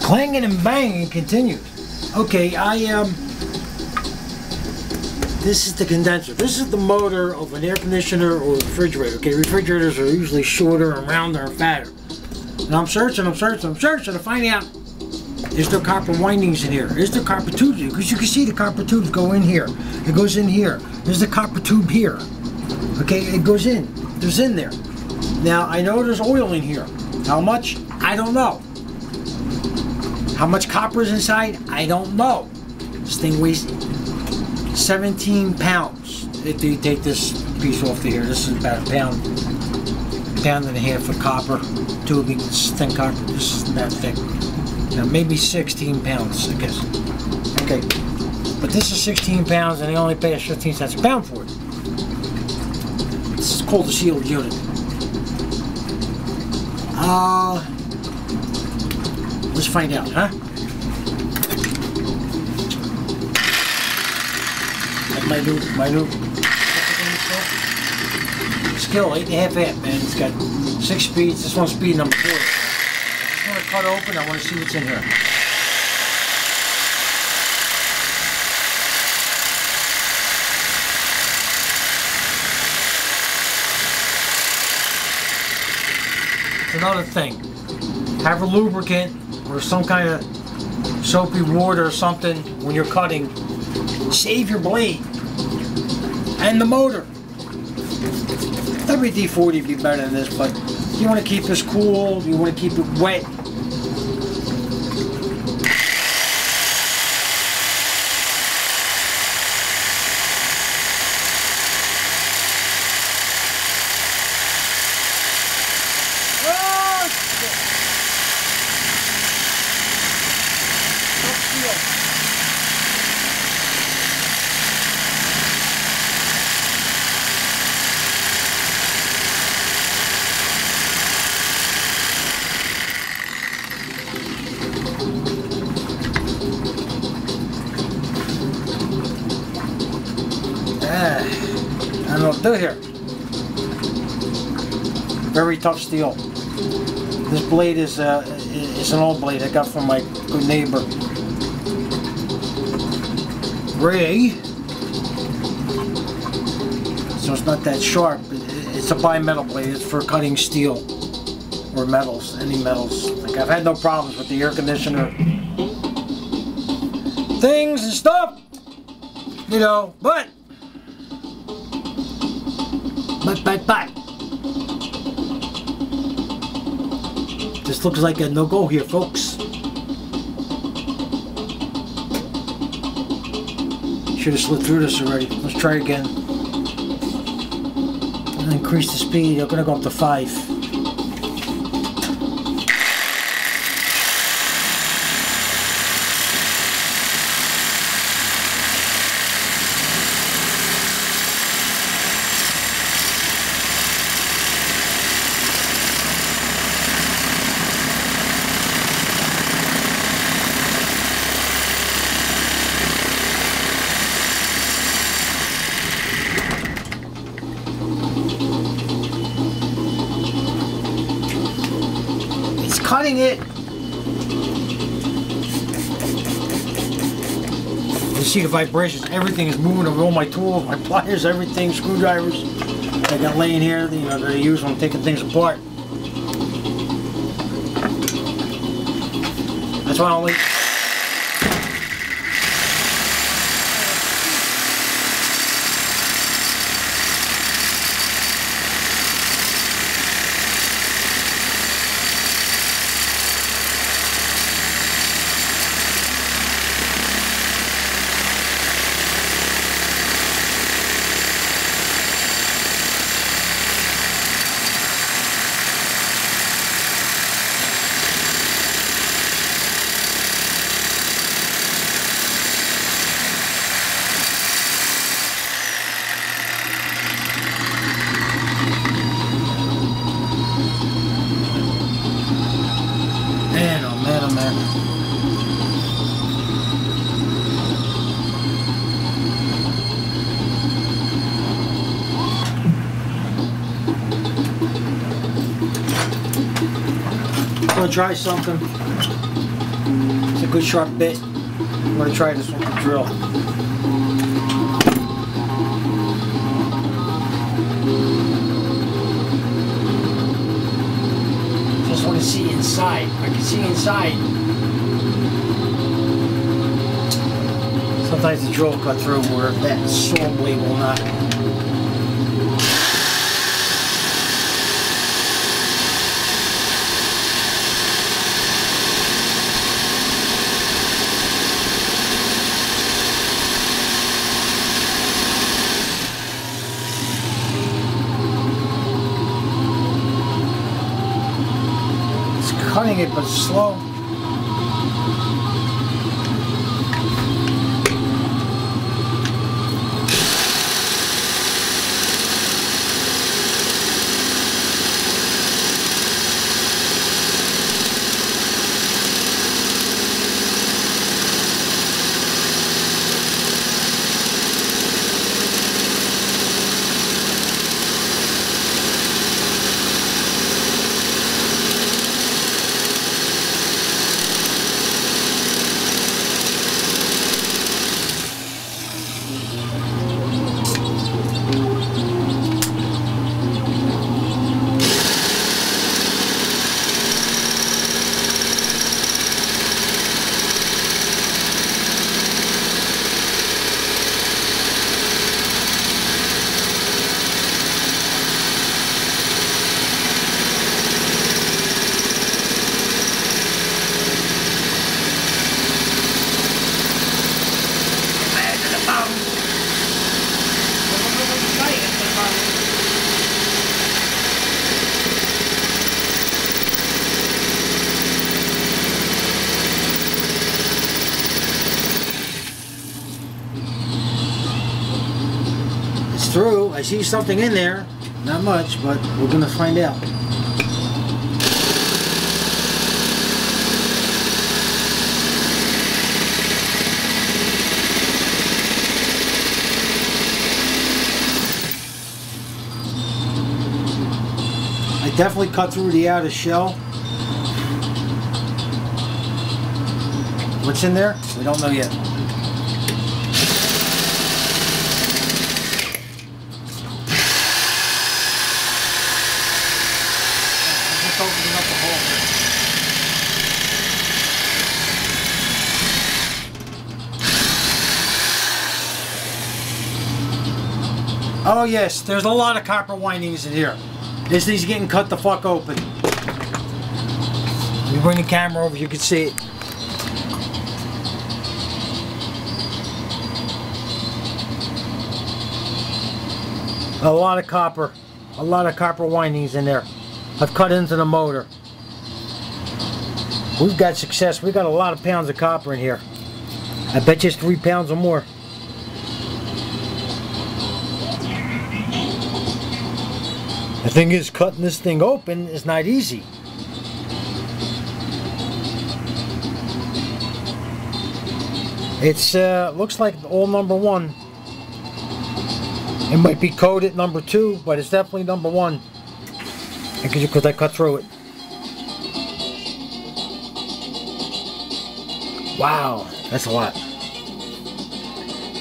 clanging and banging continues. Okay, this is the condenser. This is the motor of an air conditioner or refrigerator. Okay, refrigerators are usually shorter and rounder and fatter. And I'm searching to find out, is there copper windings in here? Is there copper tubes? Because you can see the copper tubes go in here. It goes in here. There's the copper tube here. Okay, it goes in. There's in there. Now, I know there's oil in here. How much? I don't know. How much copper is inside? I don't know. This thing weighs 17 pounds. If you take this piece off here, this is about a pound and a half of copper tubing. This is thin copper. This isn't that thick. Now, maybe 16 pounds, I guess. Okay, but this is 16 pounds, and they only pay us 15 cents a pound for it. This is called a sealed unit. Let's find out, huh? That's my new skill, 8.5 amp, man. It's got 6 speeds. This one's speed number 4. I just want to cut open. I want to see what's in here. Another thing, have a lubricant or some kind of soapy water or something when you're cutting. Save your blade and the motor. WD-40 would be better than this, but you want to keep this cool, you want to keep it wet. I don't know what to do here. Very tough steel. This blade is an old blade I got from my good neighbor Ray. So it's not that sharp. It's a bimetal blade. It's for cutting steel or metals, any metals. Like, I've had no problems with the air conditioner things and stuff, you know, but this looks like a no-go here, folks. Should have slid through this already. Let's try again. And increase the speed. I'm gonna go up to 5. Cutting it. You see the vibrations. Everything is moving over all my tools, my pliers, everything, screwdrivers I got laying here, you know, that I use when I'm taking things apart. That's why I only. Try something. It's a good sharp bit. I'm going to try this with the drill. Just want to see inside. I can see inside. Sometimes the drill will cut through where that saw blade will not. Cutting it, but slow. Through. I see something in there. Not much, but we're going to find out. I definitely cut through the outer shell. What's in there? We don't know yet. Opening up the hole. Oh yes, there's a lot of copper windings in here. This thing's getting cut the fuck open. Let me bring the camera over, you can see it. A lot of copper windings in there. I've cut into the motor. We've got success. We've got a lot of pounds of copper in here. I bet you it's 3 pounds or more. The thing is, cutting this thing open is not easy. It's looks like all number 1. It might be coded number 2, but it's definitely number 1. Because I cut through it. Wow, that's a lot.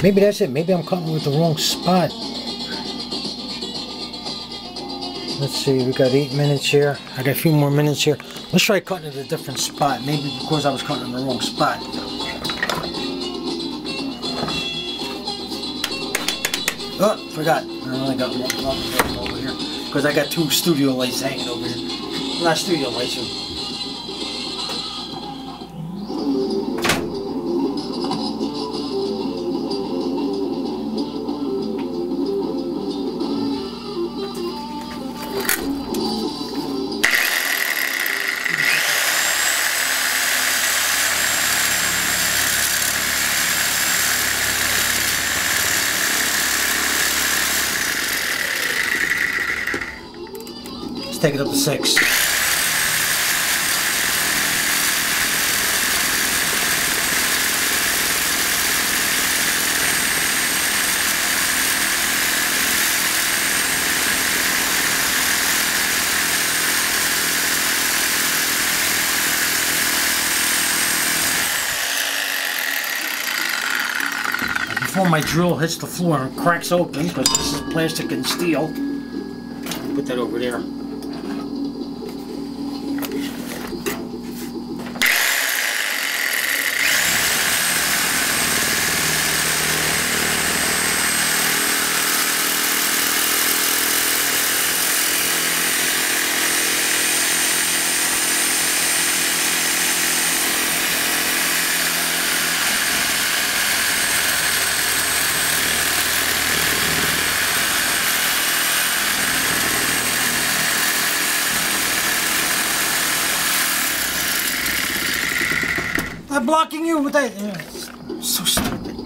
Maybe that's it. Maybe I'm cutting with the wrong spot. Let's see, we got 8 minutes here. I got a few more minutes here. Let's try cutting at a different spot. Maybe because I was cutting in the wrong spot. Oh, forgot. I only got one over here. Because I got 2 studio lights hanging over here. Not studio lights. Take it up to 6. before my drill hits the floor and cracks open, because this is plastic and steel. Put that over there. I'm blocking you with that. Yeah, so stupid.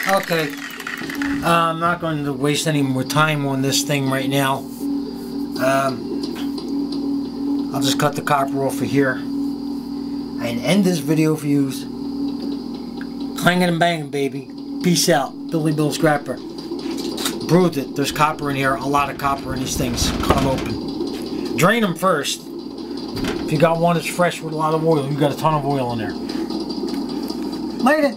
Okay, I'm not going to waste any more time on this thing right now. I'll just cut the copper off of here and end this video for you. Clanging and banging, baby. Peace out. Billy Bill Scrapper. Proved it. There's copper in here. A lot of copper in these things. Cut them open. Drain them first. If you got one that's fresh with a lot of oil, you got a ton of oil in there. Later.